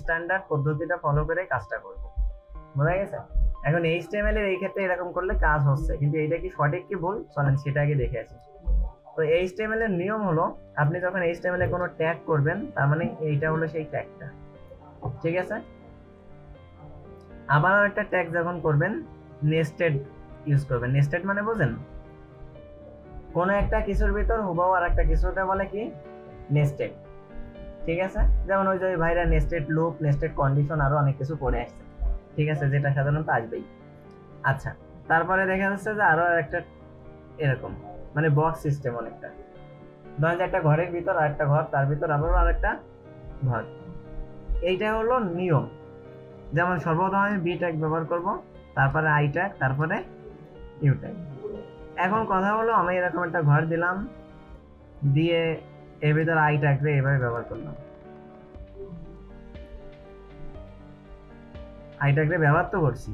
Standard পদ্ধতিটা follow করে কাজটা করব। বোঝা গেছে? এখন এইচটিএমএল এর এই ক্ষেত্রে এরকম করলে কাজ হচ্ছে, কিন্তু এইটা কি সঠিক কি ভুল চলেন সেটা আগে দেখে আসি। তো এইচটিএমএল এর নিয়ম হলো, আপনি যখন এইচটিএমএল এ কোনো ট্যাগ করবেন, তার মানে এইটা হলো সেই ট্যাগটা, ঠিক আছে? আবার একটা ট্যাগ যখন করবেন, নেস্টেড ইউজ করবেন। নেস্টেড মানে বোঝেন? কোনো একটা কিছুর ভিতর হুবহু আর একটা কিছুটা বলে কি নেস্টেড, ঠিক আছে? যেমন ওই যে ওই ভাইরা নেস্টেড লুপ, নেস্টেড কন্ডিশন, আরো অনেক কিছু পড়ে আসছে, ঠিক আছে, যেটা সাধারণত আসবেই। আচ্ছা, তারপরে দেখা যাচ্ছে যে আরো একটা এরকম মানে বক্স সিস্টেম অনেকটা, ধরেন যে একটা ঘরের ভিতর আর একটা ঘর, তার ভিতর আবারও আর একটা ঘর। এইটা হলো নিয়ম। যেমন সর্বপ্রথম আমি বি ট্যাগ ব্যবহার করব, তারপরে আই ট্যাগ, তারপরে ইউ ট্যাগ। এখন কথা হলো, আমি এরকম একটা ঘর দিলাম, দিয়ে এর ভিতর আই ট্যাগকে এভাবে ব্যবহার করলাম। আই ট্যাগকে ব্যবহার তো করছি,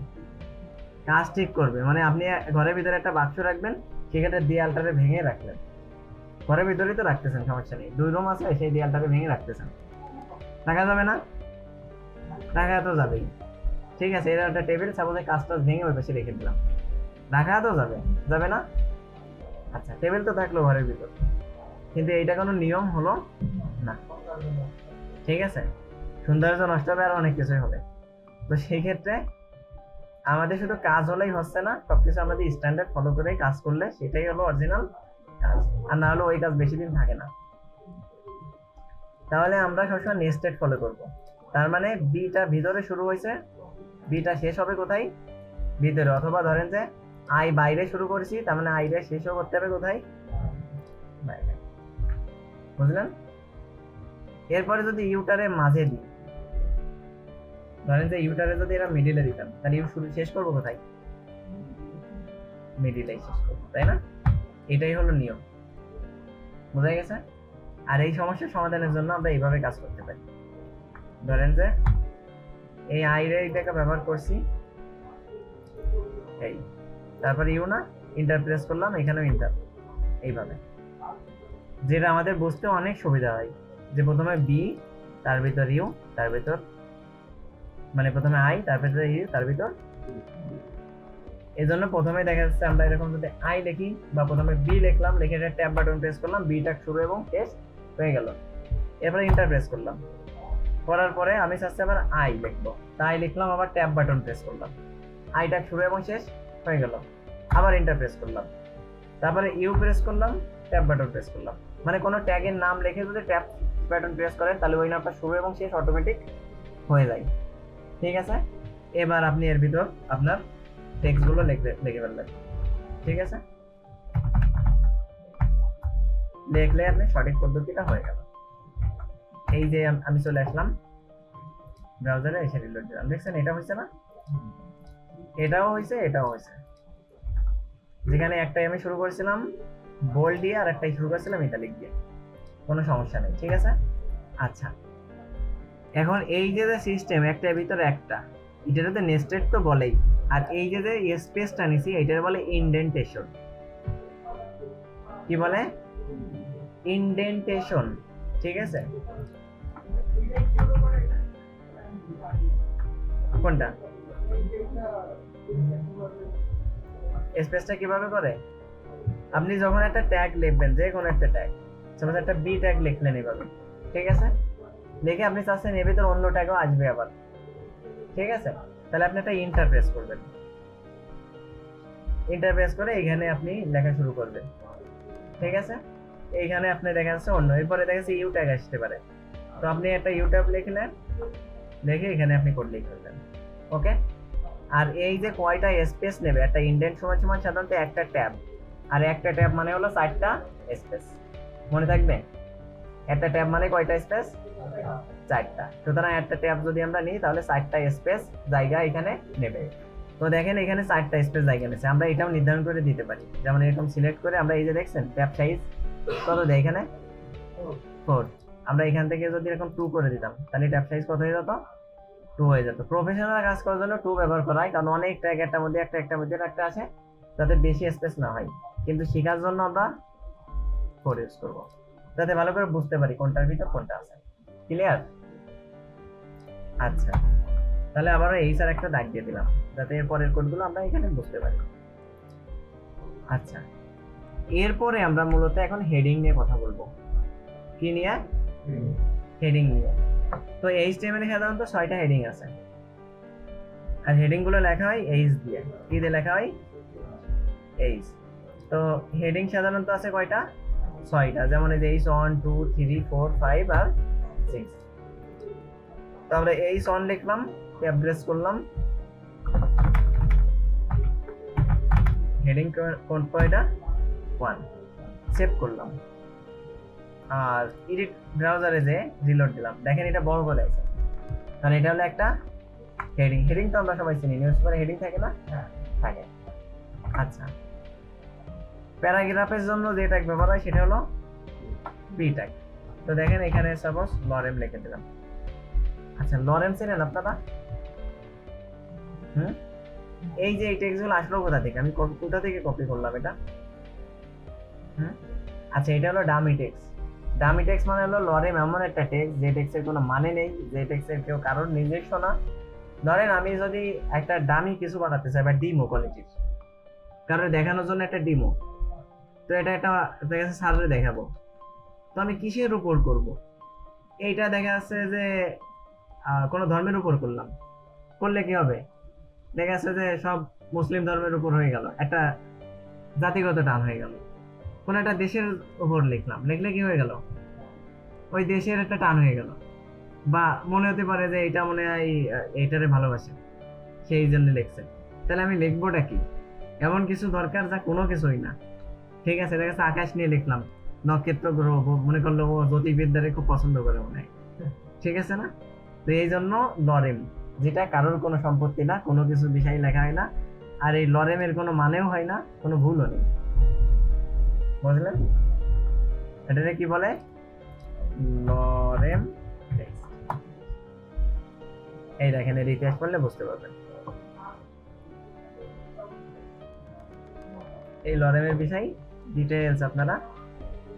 কাজ ঠিক করবে মানে আপনি ঘরের ভিতরে একটা বাক্স রাখবেন, সেখানে দেয়ালটারে ভেঙে রাখলেন, ঘরের ভিতরেই তো রাখতেছেন, সমস্যা নেই, 2 রুম আছে, সেই দেয়ালটারে ভেঙে রাখতেছেন, রাখা যাবে না? রাখা তো যাবেই, ঠিক আছে। এটা একটা টেবিল, সাপোজে কাজটা ভেঙে ওই পাশে রেখে দিলাম, রাখা তো যাবে, যাবে না? আচ্ছা, টেবিল তো থাকলো ঘরের ভিতর, কিন্তু এইটা কোনো নিয়ম হলো না, ঠিক আছে? সৌন্দর্য নষ্ট হবে আর অনেক কিছুই হবে। তো সেই ক্ষেত্রে আমাদের শুধু কাজ হলেই হচ্ছে না, সবকিছু আমাদের স্ট্যান্ডার্ড ফলো করে কাজ করলে সেটাই হলো অরিজিনাল কাজ, আর না হলে ওই কাজ বেশি দিন থাকে না। তাহলে আমরা সবসময় নেস্টেড ফলো করব। তার মানে বিটা ভিতরে শুরু হয়েছে, বিটা শেষ হবে কোথায়? ভিতরে। অথবা ধরেন যে আই বাইরে শুরু করেছি, তার মানে আইরে শেষও করতে হবে কোথায়? বাইরে। বুঝলেন? এরপরে যদি ইউটারে মাঝে দিই, ধরেন যে ইউটারে যদি এরা মিডিলে দিতাম, তাহলে ইউ শুরু শেষ করবো কোথায়? মিডিলেই শেষ করবো, তাই না? এটাই হলো নিয়ম। বোঝা গেছে? আর এই সমস্যার সমাধানের জন্য আমরা এইভাবে কাজ করতে পারি। ধরেন যে এই আইরে এটাকে ব্যবহার করছি, এই তারপরে ইউ না, ইন্টার প্রেস করলাম, এখানেও ইন্টার, এইভাবে, যেটা আমাদের বুঝতে অনেক সুবিধা হয়। যে প্রথমে বি, তার ভিতর ইউ, তার ভিতর মানে প্রথমে আই, তার ভিতরে ইউ, তার ভিতর। এই জন্য প্রথমে দেখা যাচ্ছে আমরা এরকম যদি আই লিখি বা প্রথমে বি লিখলাম, লিখে এটা ট্যাব বাটন প্রেস করলাম, বিটা শুরু এবং শেষ হয়ে গেল। এরপরে ইন্টার প্রেস করলাম, করার পরে আমি চাচ্ছি আবার আই লিখবো, তাই লিখলাম, আবার ট্যাব বাটন প্রেস করলাম, আইটা শুরু এবং শেষ হয়ে গেল, আবার ইন্টার প্রেস করলাম, তারপরে ইউ প্রেস করলাম, ট্যাব বাটন প্রেস করলাম। মানে কোনো ট্যাগের নাম লিখে যদি ট্যাব বাটন প্রেস করেন, তাহলে ওই নামটা শুরু এবং শেষ অটোমেটিক হয়ে যায়, ঠিক আছে? এবার আপনি এর ভিতর আপনার টেক্সট গুলো লিখে ফেলবেন, ঠিক আছে? লিখলে আপনি সঠিক পদ্ধতিটা হয়ে গেল। এই যে আমি চলে আসলাম ব্রাউজারে, এসে রিলোড দিলাম, দেখছেন এটা হয়েছে না? এটাও হয়েছে, এটাও হয়েছে। যেখানে একটাই আমি শুরু করেছিলাম বোল্ড দিয়ে, আর একটাই শুরু করেছিলাম ইটালিক দিয়ে, কোনো সমস্যা নেই, ঠিক আছে? আচ্ছা, এখন এই যে সিস্টেম একটার ভিতরে একটা, এটাতে নেস্টেড তো বলেই, আর এই যে স্পেসটা নিছি এটার বলে ইনডেন্টেশন। কি বলে? ইনডেন্টেশন, ঠিক আছে? কোনটা? স্পেসটা কিভাবে করে? আপনি যখন একটা ট্যাগ লিখবেন, যে কোনো একটা ট্যাগ, সাপোজ একটা বি ট্যাগ লিখলেন এইভাবে, ঠিক আছে? লিখে আপনি চাচ্ছেন এর ভিতর অন্য ট্যাগও আসবে আবার, ঠিক আছে? তাহলে আপনি একটা ইন্টার প্রেস করবেন, ইন্টার প্রেস করে এখানে আপনি লেখা শুরু করবেন, ঠিক আছে? এইখানে আপনি দেখা যাচ্ছে অন্য, এরপরে দেখা যাচ্ছে ইউ ট্যাগ আসতে পারে, তো আপনি একটা ইউ ট্যাগ লিখলেন, লিখে এখানে আপনি কোড লিখলেন, ওকে? আর এই যে কয়টা স্পেস নেবে, একটা ইন্ডেন্ট সমান সমান সাধারণত একটা ট্যাব, আর একটা ট্যাব মানে হলো 4টা স্পেস, মনে থাকবে? একটা ট্যাব মানে কয়টা স্পেস? 4টা। সুতরাং একটা ট্যাব যদি আমরা নিই, তাহলে 4টা স্পেস জায়গা এখানে নেবে। তো দেখেন এখানে 4টা স্পেস জায়গা নিয়েছে, আমরা এটাও নির্ধারণ করে দিতে পারি, যেমন এরকম সিলেক্ট করে আমরা এই যে দেখছেন ট্যাব সাইজ কত দেয় এখানে, 4। আমরা এখান থেকে যদি এরকম 2 করে দিতাম, তাহলে ট্যাব সাইজ কত হয়ে যেত? 2 হয়ে যেত। প্রফেশনাল কাজ করার জন্য 2 ব্যবহার করা হয়, কারণ অনেক ট্যাগ একটার মধ্যে একটার মধ্যে একটা আছে, যাতে বেশি স্পেস না হয়। কিন্তু শেখার জন্য আমরা 4 ইউজ করবো, যাতে ভালো করে বুঝতে পারি কোনটার ভিতর কোনটা আছে। ক্লিয়ার? আচ্ছা, তাহলে আবারও এই স্যার একটা দাগ দিয়ে দিলাম যাতে এর পরের কোডগুলো আমরা এখানে বুঝতে পারি। আচ্ছা, এরপরে আমরা মূলত এখন হেডিং নিয়ে কথা বলবো। কি নিয়ে? হেডিং নিয়ে। তো HTML এ সাধারণত 6টা হেডিং আছে, আর হেডিং গুলো লেখা হয় এইচ দিয়ে। কি দিয়ে লেখা হয়? এইচ। তো হেডিং সাধারণত আছে কয়টা? 6টা। যেমন এই যে H1 2 3 4 5 আর 6। তো আমরা H1 লিখলাম, ট্যাব প্রেস করলাম, হেডিং কোড কয়টা? 1। সেভ করলাম, আর এডিট ব্রাউজারে যে রিলোড দিলাম, দেখেন এটা বড় করে আছে, কারণ এটা হলো একটা হেডিং। হেডিং তো আমরা সবাই চিনি, নিউজ পেপারে হেডিং থাকে না? থাকে। আচ্ছা, প্যারাগ্রাফের জন্য যে ট্যাগ ব্যবহার হয় সেটা হলো পি ট্যাগ। তো দেখেন এখানে সাপোজ লরেম লিখে দিলাম। আচ্ছা, লরেম চেনেন আপনারা? এই যে এই টেক্সটগুলো আসলো কোথা থেকে? আমি কোথা থেকে কপি করলাম এটা? আচ্ছা, এটা হলো ডামি টেক্সট। ডামি টেক্সট মানে হলো লরেম এমন একটা টেক্সট যে টেক্সটের কোনো মানে নেই, যে টেক্সটের কেউ কারোর নিজস্ব না। ধরেন আমি যদি একটা ডামি কিছু বানাতে চাই বা ডিমো কোয়ালিটির, কারণ দেখানোর জন্য একটা ডিমো, তো এটা একটা দেখা যাচ্ছে সার্ভে দেখাবো, তো আমি কিসের উপর করব? এইটা দেখা যাচ্ছে যে কোনো ধর্মের উপর করলাম, করলে কি হবে? দেখা যাচ্ছে যে সব মুসলিম ধর্মের উপর হয়ে গেল, একটা জাতিগত টান হয়ে গেল। কোন একটা দেশের উপর লিখলাম, লিখলে কি হয়ে গেল? ওই দেশের একটা টান হয়ে গেল। বা মনে হতে পারে যে এটা মনে হয় এইটারে ভালোবাসে, সেই জন্য লিখছে। তাহলে আমি লিখবোটা কি? এমন কিছু দরকার যা কোনো কিছুই না। ঠিক আছে, দেখা যাচ্ছে আকাশ নিয়ে লিখলাম, নক্ষত্র গ্রহ, মনে করলো ও জ্যোতির্বিদ্যারে খুব পছন্দ করে মনে হয়, ঠিক আছে না? তো এই জন্য লরেম, যেটা কারোর কোনো সম্পত্তি না, কোনো কিছু বিষয় লেখা হয় না, আর এই লরেমের কোনো মানেও হয় না, কোনো ভুলও নেই। বুঝলেন? এটাকে কি বলে? Lorem text. এই দেখেন, এর ইতিহাস পড়লে বুঝতে পারবেন। এই লরেমের বিষয় ডিটেইলস আপনারা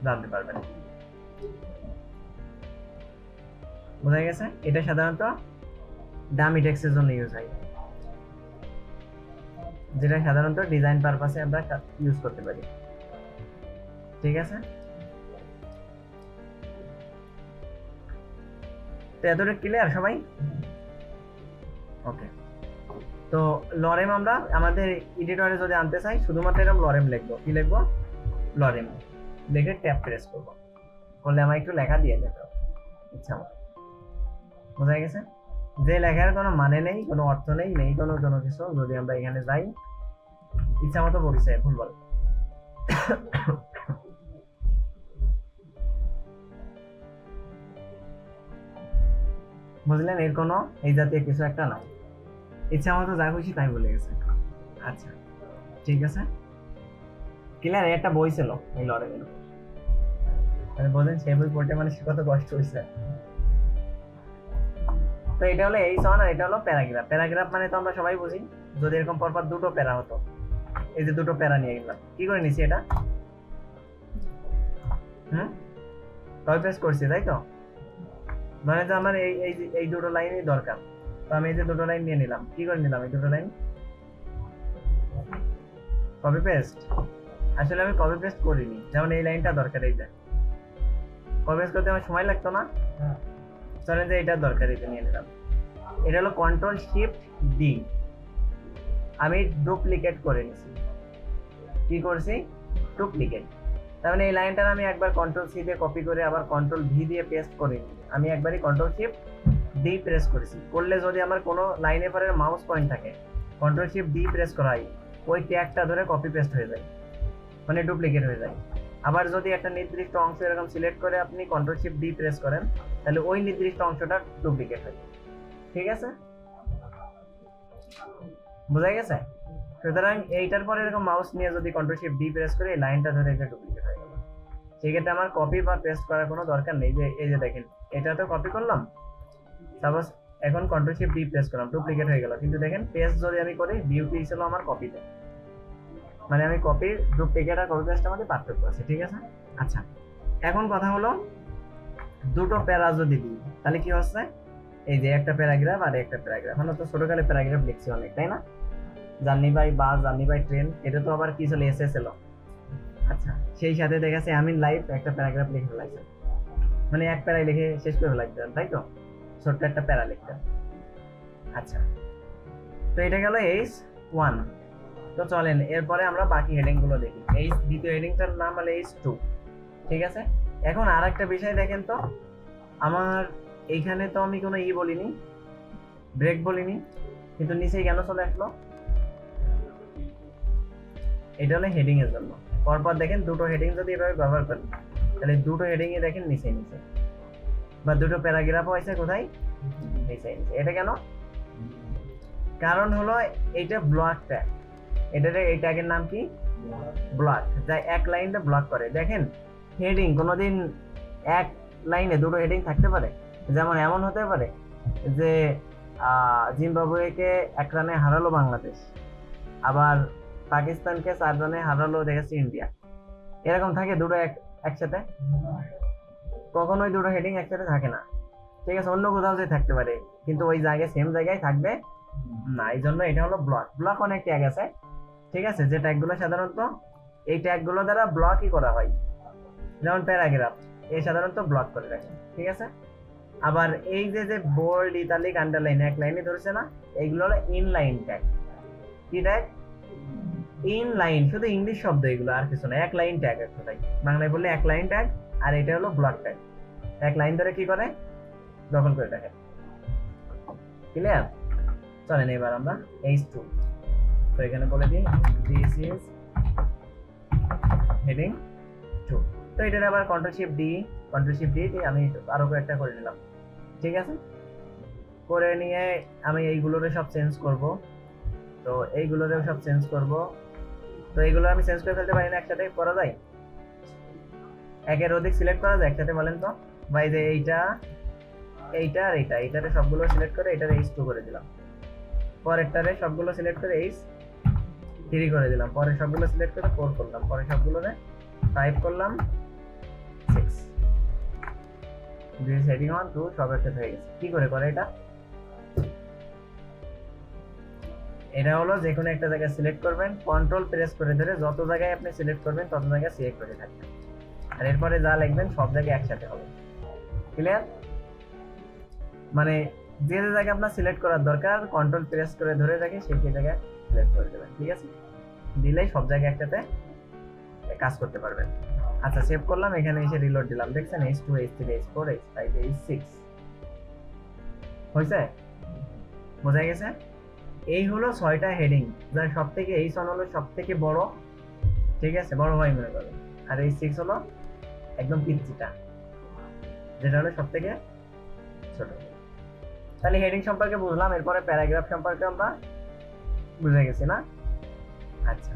জানতে পারবেন। বোঝা গেছে? এটা সাধারণত ডামি টেক্সটের জন্য ইউজ হয়, যেটা সাধারণত ডিজাইন পারপাসে আমরা ইউজ করতে পারি। ঠিক আছে? তো এতটা ক্লিয়ার সবাই? ওকে। তো লরেম আমরা আমাদের এডিটরে যদি আনতে চাই, শুধুমাত্র এরকম লরেম লিখবো। কি লিখবো? লরেম লিখে ট্যাব প্রেস করবো, করলে আমার একটু লেখা দিয়ে দেবে ইচ্ছা মতো। বোঝা গেছে? যে লেখার কোনো মানে নেই, কোনো অর্থ নেই, নেই কোনো কিছু, যদি আমরা এখানে যাই, ইচ্ছা মতো বলছে ভুল বল। বুঝলেন? এর কোনো এই জাতীয় কিছু একটা নাই, ইচ্ছা মতো যা খুশি তাই বলে গেছে। আচ্ছা, ঠিক আছে, ক্লিয়ার? একটা বই ছিল এই লরেমের উপর, বলেন সেই বই পড়তে মানে কত কষ্ট হয়েছে। তো এটা হলো H1 আর এটা হলো প্যারাগ্রাফ। প্যারাগ্রাফ মানে তো আমরা সবাই বুঝি, যদি এরকম পরপর দুটো প্যারা হতো, এই যে দুটো প্যারা নিয়ে গেলাম, কি করে নিছি এটা? কপি পেস্ট করছি, তাই তো? মানে যে আমার এই দুটো লাইনই দরকার, তো আমি এই যে দুটো লাইন নিয়ে নিলাম। কি করে নিলাম এই দুটো লাইন? Copy paste. আসলে আমি কপি পেস্ট করিনি, যেমন এই লাইনটা দরকার, এইটা কপি পেস্ট করতে আমার সময় লাগতো না, ধরেন যে এটা দরকার, এটা নিয়ে নিলাম। এটা হলো কন্ট্রোল শিফট ডি, আমি ডুপ্লিকেট করে নিছি। কি করছি? ডুপ্লিকেট। তার মানে এই লাইনটা আমি একবার কন্ট্রোল সি দিয়ে কপি করে আবার কন্ট্রোল ভি দিয়ে পেস্ট করে নিই, আমি একবারই কন্ট্রোল শিফট ডি প্রেস করেছি। করলে যদি আমার কোনো লাইনের পরে মাউস পয়েন্ট থাকে, কন্ট্রোল শিফট ডি প্রেস করাই, ওই ট্যাগটা ধরে কপি পেস্ট হয়ে যায়, মানে ডুপ্লিকেট হয়ে যায়। আবার যদি একটা নির্দিষ্ট অংশ এরকম সিলেক্ট করে আপনি কন্ট্রোল শিফট ডি প্রেস করেন, তাহলে ওই নির্দিষ্ট অংশটা ডুপ্লিকেট হয়। ঠিক আছে? বোঝা গেছে? সুতরাং এইটার পরে এরকম মাউস নিয়ে যদি কন্ট্রোল শিফট ডি প্রেস করে এই লাইনটা ধরে এটা ডুপ্লিকেট হয়ে গেল, সেক্ষেত্রে আমার কপি বা পেস্ট করার কোনো দরকার নেই। যে এই যে দেখেন, এটা তো কপি করলাম, সাপোজ এখন কন্ট্রোল শিফট ডি প্রেস করলাম, ডুপ্লিকেট হয়ে গেল। কিন্তু দেখেন পেস্ট যদি আমি করি, ডিউটি ছিল আমার কপিতে, মানে আমি কপি ডুপ্লিকেট আর কপি পেস্টের মধ্যে পার্থক্য আছে। ঠিক আছে? আচ্ছা, এখন কথা হলো দুটো প্যারা যদি দিই তাহলে কি হচ্ছে? এই যে একটা প্যারাগ্রাফ আর একটা প্যারাগ্রাফ, আমরা তো ছোটকালে প্যারাগ্রাফ লিখছি অনেক, তাই না? Journey by bus, journey by train, এটা তো আবার কি চলে এসেছিল। আচ্ছা, সেই সাথে দেখাচ্ছে আমি লাইভ একটা প্যারাগ্রাফ লিখে ফেলাইছেন, মানে এক প্যারায় লিখে শেষ করে ফেলাইতেন, তাই তো? ছোট্ট একটা প্যারা লিখতেন। আচ্ছা, তো এটা গেল H1। তো চলেন এরপরে আমরা বাকি হেডিং গুলো দেখি। এই দ্বিতীয় হেডিংটার নাম হলো H2, ঠিক আছে? এখন আর একটা বিষয় দেখেন তো, আমার এইখানে তো আমি কোনো বলিনি, ব্রেক বলিনি, কিন্তু নিচেই কেন চলে আসলো? এটা হলো হেডিং এর জন্য। পরপর দেখেন দুটো হেডিং যদি এভাবে ব্যবহার করেন, তাহলে দুটো হেডিং এ দেখেন নিচে নিচে, বা দুটো প্যারাগ্রাফ হয়েছে কোথায়? নিচে নিচে। এটা কেন? কারণ হলো এইটা ব্লক ট্যাগ, এটার এই ট্যাগের নাম কি? ব্লক, যা এক লাইনটা ব্লক করে। দেখেন হেডিং কোনোদিন এক লাইনে দুটো হেডিং থাকতে পারে? যেমন এমন হতে পারে যে জিম্বাবুয়েকে 1 রানে হারালো বাংলাদেশ, আবার পাকিস্তানকে 4 রানে হারালো দেখেছি ইন্ডিয়া। এরকম থাকে দুটো একসাথে? কখনোই দুটো হেডিং একসাথে থাকে না, ঠিক আছে? অন্য কোথাও যে থাকতে পারে, কিন্তু ওই জায়গায় সেম জায়গায় থাকবে না। এই জন্য এটা হলো ব্লক। ব্লক অনেক ট্যাগ আছে, ঠিক আছে, যে ট্যাগগুলো সাধারণত এই ট্যাগগুলো দ্বারা ব্লকই করা হয়। যেমন প্যারাগ্রাফ, এই সাধারণত ব্লক করে রাখে, ঠিক আছে? আবার এই যে যে বোল্ড, ইতালিক, আন্ডারলাইন এক লাইনে ধরেছে না, এইগুলো হলো ইনলাইন ট্যাগ। কি ট্যাগ? ইনলাইন, শুধু ইংলিশ শব্দ এগুলো, আর কিছু না। এক লাইন ট্যাগ, একটাই বাংলায় বললে এক লাইন ট্যাগ। আর এটা হলো ব্লক ট্যাগ, এক লাইন ধরে কি করে? দখল করে রাখে। ক্লিয়ার? চলেন এবার আমরা H2, তো এখানে বলে দিই দিস ইজ হেডিং 2। তো এটার আবার কন্ট্রোল শিফট ডি আমি আরো কয়েকটা করে নিলাম, ঠিক আছে? করে নিয়ে আমি এইগুলোরে সব চেঞ্জ করব। তো এইগুলোরে সব চেঞ্জ করব। তো এইগুলো আমি চেঞ্জ করে ফেলতে পারি না? একসাথে করা যায়? একের অধিক সিলেক্ট করা যায় একসাথে? বলেন তো ভাই। যে এইটা, এইটা আর এইটা, এইটারে সবগুলো সিলেক্ট করে এটারে H2 করে দিলাম, পরেরটারে সবগুলো সিলেক্ট করে H3 করে দিলাম, পরে সবগুলো সিলেক্ট করে 4 করলাম, পরে সবগুলোরে 5 করলাম, 6। দিস হেডিং 1 2 সব একসাথে হয়ে গেছে। কি করে করে এটা? এটা হলো যে কোনো একটা জায়গায় সিলেক্ট করবেন, কন্ট্রোল প্রেস করে ধরে যত জায়গায় আপনি সিলেক্ট করবেন তত জায়গায় সিলেক্ট করে থাকবেন, আর এরপরে যা লিখবেন সব জায়গায় একসাথে হবে। ক্লিয়ার? মানে যে যে জায়গায় আপনার সিলেক্ট করার দরকার, কন্ট্রোল প্রেস করে ধরে রাখে সেই জায়গায় সিলেক্ট করে দেবেন, ঠিক আছে? দিলেই সব জায়গায় একসাথে কাজ করতে পারবেন। আচ্ছা, সেভ করলাম, এখানে এসে রিলোড দিলাম, দেখছেন H2 H3 H4 H5 H6 হয়েছে? বোঝা গেছে? এই হলো 6টা হেডিং, যার সব থেকে H1 হলো সব থেকে বড়, ঠিক আছে, বড় ভাই মনে করো, আর H6 হলো একদম পিচ্চিটা, যেটা হলো সব থেকে ছোট। তাহলে হেডিং সম্পর্কে বুঝলাম, এরপরে প্যারাগ্রাফ সম্পর্কে আমরা বুঝে গেছি না? আচ্ছা।